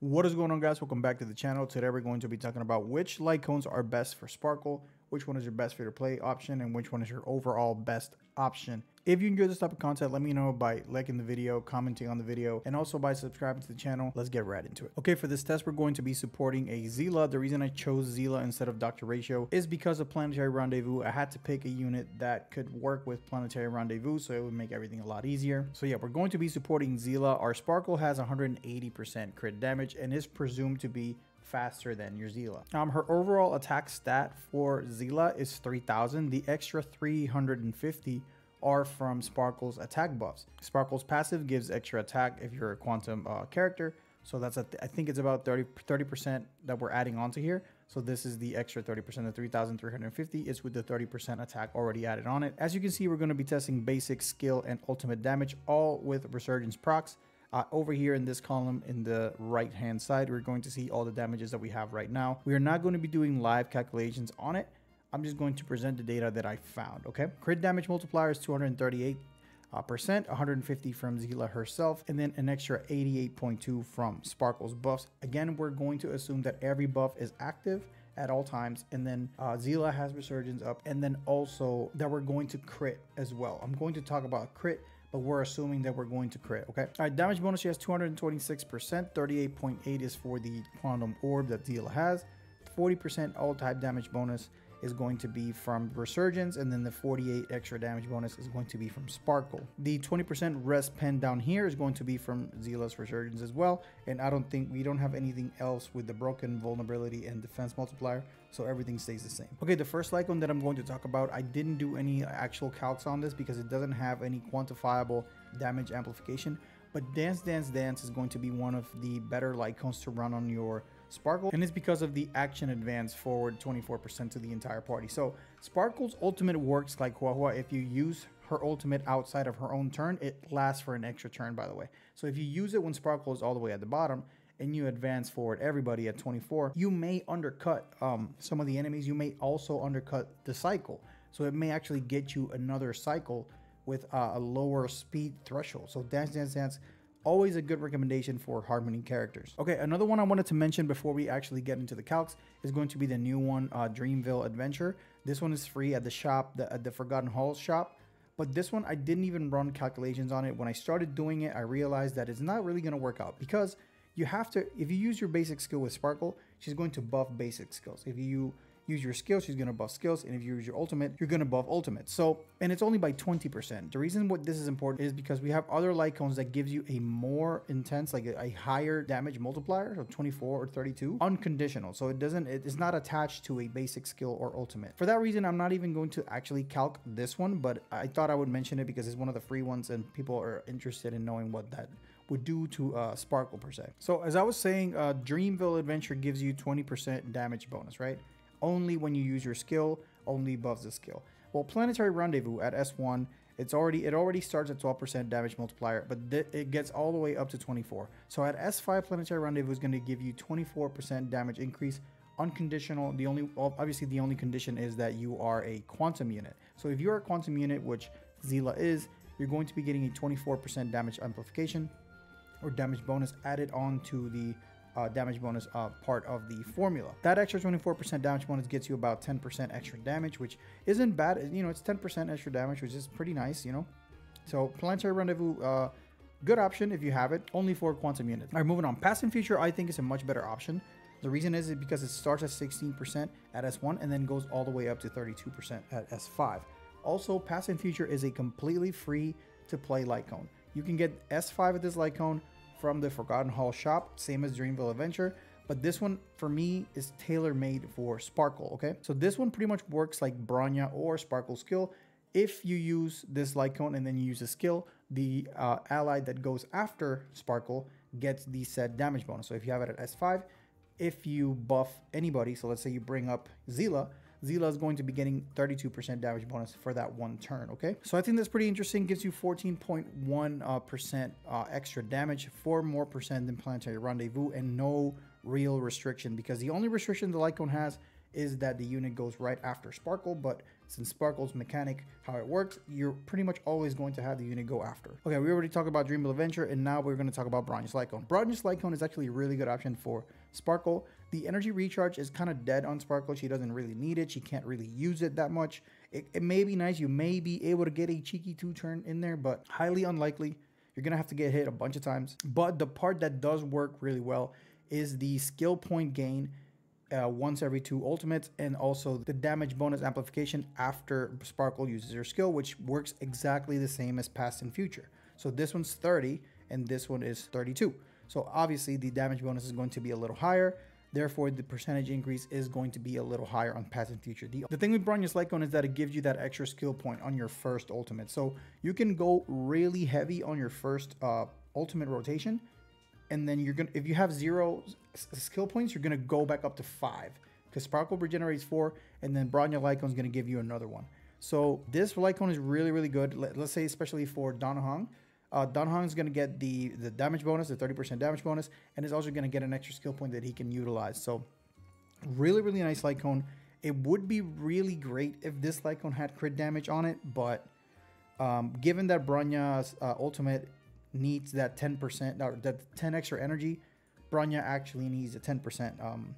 What is going on, guys? Welcome back to the channel. Today we're going to be talking about which light cones are best for Sparkle, which one is your best free to play option, and which one is your overall best option. If you enjoy this type of content, let me know by liking the video, commenting on the video, and also by subscribing to the channel. Let's get right into it. Okay, for this test, we're going to be supporting a Zila. The reason I chose Zila instead of Dr. Ratio is because of Planetary Rendezvous. I had to pick a unit that could work with Planetary Rendezvous, so it would make everything a lot easier. So yeah, we're going to be supporting Zila. Our Sparkle has 180% crit damage and is presumed to be faster than your Zila. Her overall attack stat for Zila is 3000. The extra 350 are from Sparkle's attack buffs. Sparkle's passive gives extra attack if you're a quantum character. So that's I think it's about 30% that we're adding onto here. So this is the extra 30%. The 3,350 is with the 30% attack already added on it. As you can see, we're going to be testing basic, skill, and ultimate damage, all with Resurgence procs. Over here in this column in the right hand side, we're going to see all the damages that we have right now. We are not going to be doing live calculations on it. I'm just going to present the data that I found. Okay, crit damage multiplier is 238%, 150 from Zila herself, and then an extra 88.2 from Sparkle's buffs. Again, we're going to assume that every buff is active at all times, and then Zila has Resurgence up, and then also that we're going to crit as well. I'm going to talk about crit, but we're assuming that we're going to crit. Okay, all right, damage bonus, she has 226%, 38.8 is for the quantum orb that Zila has. 40% all type damage bonus is going to be from Resurgence, and then the 48 extra damage bonus is going to be from Sparkle. The 20% rest pen down here is going to be from Zila's Resurgence as well, and I don't think we don't have anything else with the broken vulnerability and defense multiplier, so everything stays the same. Okay, the first icon that I'm going to talk about, I didn't do any actual calcs on this because it doesn't have any quantifiable damage amplification, but Dance Dance Dance is going to be one of the better light cones to run on your Sparkle, and it's because of the action advance forward 24% to the entire party. So Sparkle's ultimate works like Huahua. If you use her ultimate outside of her own turn, it lasts for an extra turn, by the way. So if you use it when Sparkle is all the way at the bottom and you advance forward everybody at 24, you may undercut some of the enemies. You may also undercut the cycle, so it may actually get you another cycle with a lower speed threshold. So Dance Dance Dance, always a good recommendation for Harmony characters. Okay, another one I wanted to mention before we actually get into the calcs is going to be the new one, Dreamville Adventure. This one is free at the shop, at the Forgotten Halls shop. But this one, I didn't even run calculations on it. When I started doing it, I realized that it's not really going to work out because you have to, if you use your basic skill with Sparkle, she's going to buff basic skills. If you use your skill, she's going to buff skills, and if you use your ultimate, you're going to buff ultimate. So, and it's only by 20%. The reason what this is important is because we have other light cones that gives you a more intense, like a higher damage multiplier, so 24 or 32, unconditional. So it's not attached to a basic skill or ultimate. For that reason, I'm not even going to actually calc this one, but I thought I would mention it because it's one of the free ones and people are interested in knowing what that would do to Sparkle per se. So as I was saying, Dreamville Adventure gives you 20% damage bonus, right? Only when you use your skill, only buffs the skill. Well, Planetary Rendezvous at S1, it already starts at 12% damage multiplier, but it gets all the way up to 24. So at S5, Planetary Rendezvous is going to give you 24% damage increase, unconditional. Obviously the only condition is that you are a quantum unit. So if you're a quantum unit, which Zila is, you're going to be getting a 24% damage amplification or damage bonus added on to the damage bonus part of the formula. That extra 24% damage bonus gets you about 10% extra damage, which isn't bad. You know, it's 10% extra damage, which is pretty nice, you know. So Planetary Rendezvous, good option if you have it, only for quantum units. All right, moving on. Past and Future, I think is a much better option. The reason is because it starts at 16% at S1 and then goes all the way up to 32% at S5. Also, Past and Future is a completely free to play light cone. You can get S5 of this light cone from the Forgotten Hall shop, same as Dreamville Adventure, but this one for me is tailor-made for Sparkle. Okay, so this one pretty much works like Bronya or Sparkle skill. If you use this light cone and then you use a skill, the ally that goes after Sparkle gets the said damage bonus. So if you have it at S5, if you buff anybody, so let's say you bring up Zila is going to be getting 32% damage bonus for that one turn, okay? So I think that's pretty interesting. Gives you 14.1% extra damage, 4% more than Planetary Rendezvous, and no real restriction, because the only restriction the light cone has is that the unit goes right after Sparkle, but since Sparkle's mechanic, how it works, you're pretty much always going to have the unit go after. Okay, we already talked about Dreamville Adventure, and now we're going to talk about Bronze Light Cone. Bronze Light Cone is actually a really good option for Sparkle. The energy recharge is kind of dead on Sparkle. She doesn't really need it. She can't really use it that much. It may be nice. You may be able to get a cheeky 2-turn in there, but highly unlikely. You're going to have to get hit a bunch of times. But the part that does work really well is the skill point gain once every 2 ultimates, and also the damage bonus amplification after Sparkle uses her skill, which works exactly the same as past and future. So this one's 30 and this one is 32. So obviously the damage bonus is going to be a little higher. Therefore, the percentage increase is going to be a little higher on past and future. The thing with Bronze Light Cone is that it gives you that extra skill point on your first ultimate. So you can go really heavy on your first ultimate rotation, and then you're gonna, if you have 0 skill points, you're gonna go back up to 5 because Sparkle regenerates 4, and then Bronze Light Cone is gonna give you another one. So this Light Cone is really, really good. Let's say especially for Danhong. Danhong is going to get the damage bonus, the 30% damage bonus, and is also going to get an extra skill point that he can utilize. So really, really nice Light Cone. It would be really great if this Light Cone had crit damage on it, but given that Bronya's ultimate needs that 10%, or that 10 extra energy, Bronya actually needs a 10%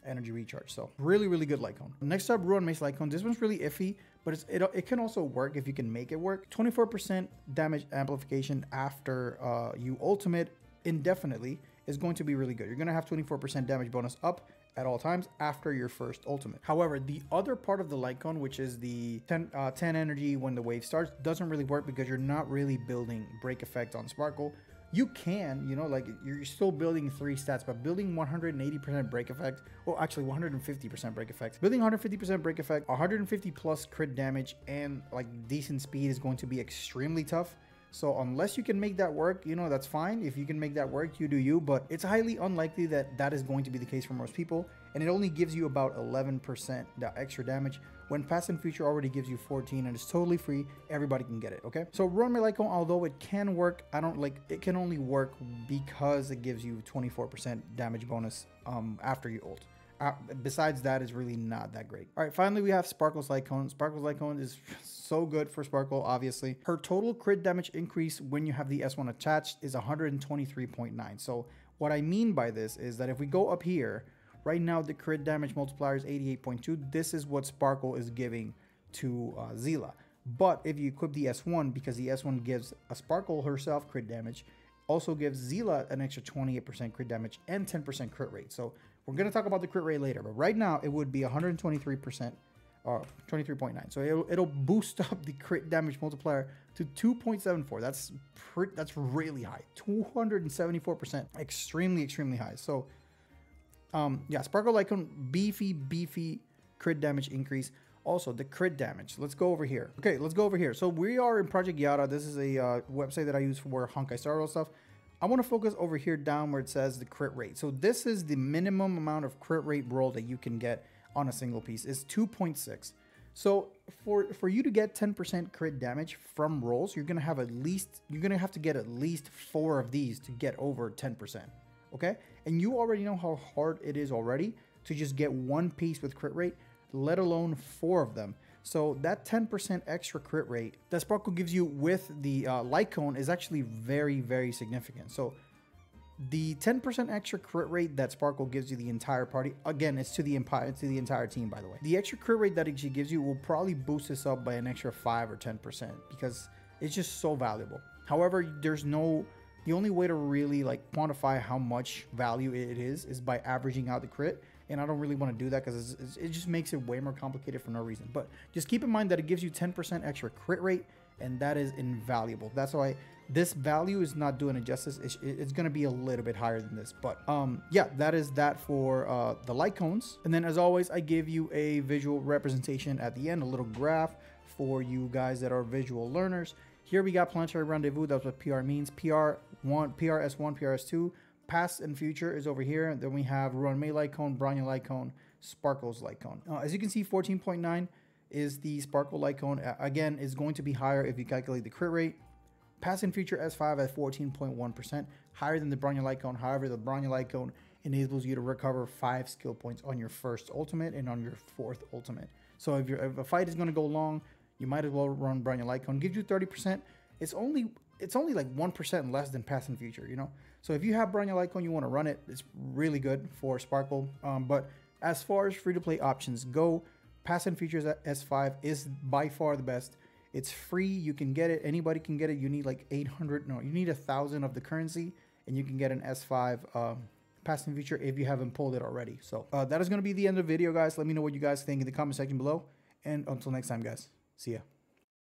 energy recharge. So really, really good Light Cone. Next up, Ruin Mace Light Cone. This one's really iffy, but it can also work if you can make it work. 24% damage amplification after you ultimate indefinitely is going to be really good. You're going to have 24% damage bonus up at all times after your first ultimate. However, the other part of the Light Cone, which is the 10 energy when the wave starts, doesn't really work because you're not really building break effect on Sparkle. You can, you know, like you're still building 3 stats, but building 180% break effect, well, actually 150% break effect. Building 150% break effect, 150 plus crit damage, and like decent speed is going to be extremely tough. So unless you can make that work, you know, that's fine. If you can make that work, you do you, but it's highly unlikely that that is going to be the case for most people. And it only gives you about 11% extra damage when past and future already gives you 14, and it's totally free. Everybody can get it, okay? So Ruin Mace Light Cone, although it can work, it can only work because it gives you 24% damage bonus after you ult. Besides that, is really not that great. All right, finally we have Sparkle's Light Cone. Sparkle's Light Cone is so good for Sparkle, obviously. Her total crit damage increase when you have the S1 attached is 123.9. So what I mean by this is that if we go up here, right now the crit damage multiplier is 88.2. This is what Sparkle is giving to Zila. But if you equip the S1, because the S1 gives a Sparkle herself crit damage, also gives Zila an extra 28% crit damage and 10% crit rate. So we're going to talk about the crit rate later, but right now it would be 123% or 23.9. So it'll boost up the crit damage multiplier to 2.74. That's really high. 274%. Extremely high. So yeah, Sparkle Light Cone, beefy crit damage increase. Also the crit damage. Let's go over here. Okay, let's go over here. So we are in Project Yara. This is a website that I use for Honkai Star Rail stuff. I want to focus over here down where it says the crit rate. So this is the minimum amount of crit rate roll that you can get on a single piece is 2.6. So for you to get 10% crit damage from rolls, you're gonna have to get at least 4 of these to get over 10%. Okay, and you already know how hard it is already to just get 1 piece with crit rate, let alone 4 of them. So that 10% extra crit rate that Sparkle gives you with the Light Cone is actually very significant. So the 10% extra crit rate that Sparkle gives you the entire party, again, it's to the entire team, by the way. The extra crit rate that she gives you will probably boost this up by an extra 5 or 10% because it's just so valuable. However, the only way to really like quantify how much value it is by averaging out the crit. And I don't really want to do that because it just makes it way more complicated for no reason. But just keep in mind that it gives you 10% extra crit rate, and that is invaluable. That's why this value is not doing it justice. It's going to be a little bit higher than this. But yeah, that is that for the Light Cones. And then as always, I give you a visual representation at the end, a little graph for you guys that are visual learners. Here we got Planetary Rendezvous. That's what PR means. PR1, PRS1, PRS2. Past and future is over here. And then we have Ruin Mace Light Cone, Bronya Light Cone, Sparkle's Light Cone. As you can see, 14.9 is the Sparkle Light Cone. Again, is going to be higher if you calculate the crit rate. Past and future S5 at 14.1%, higher than the Bronya Light Cone. However, the Bronya Light Cone enables you to recover 5 skill points on your first ultimate and on your 4th ultimate. So if a fight is going to go long, you might as well run Bronya Light Cone. Gives you 30%. It's only like 1% less than Past and Future, you know? So if you have Bronya Light Cone, you want to run it, it's really good for Sparkle. But as far as free-to-play options go, Past and Futures at S5 is by far the best. It's free. You can get it. Anybody can get it. You need like 800. No, you need 1,000 of the currency, and you can get an S5 Past and Future if you haven't pulled it already. So that is going to be the end of the video, guys. Let me know what you guys think in the comment section below. And until next time, guys. See ya.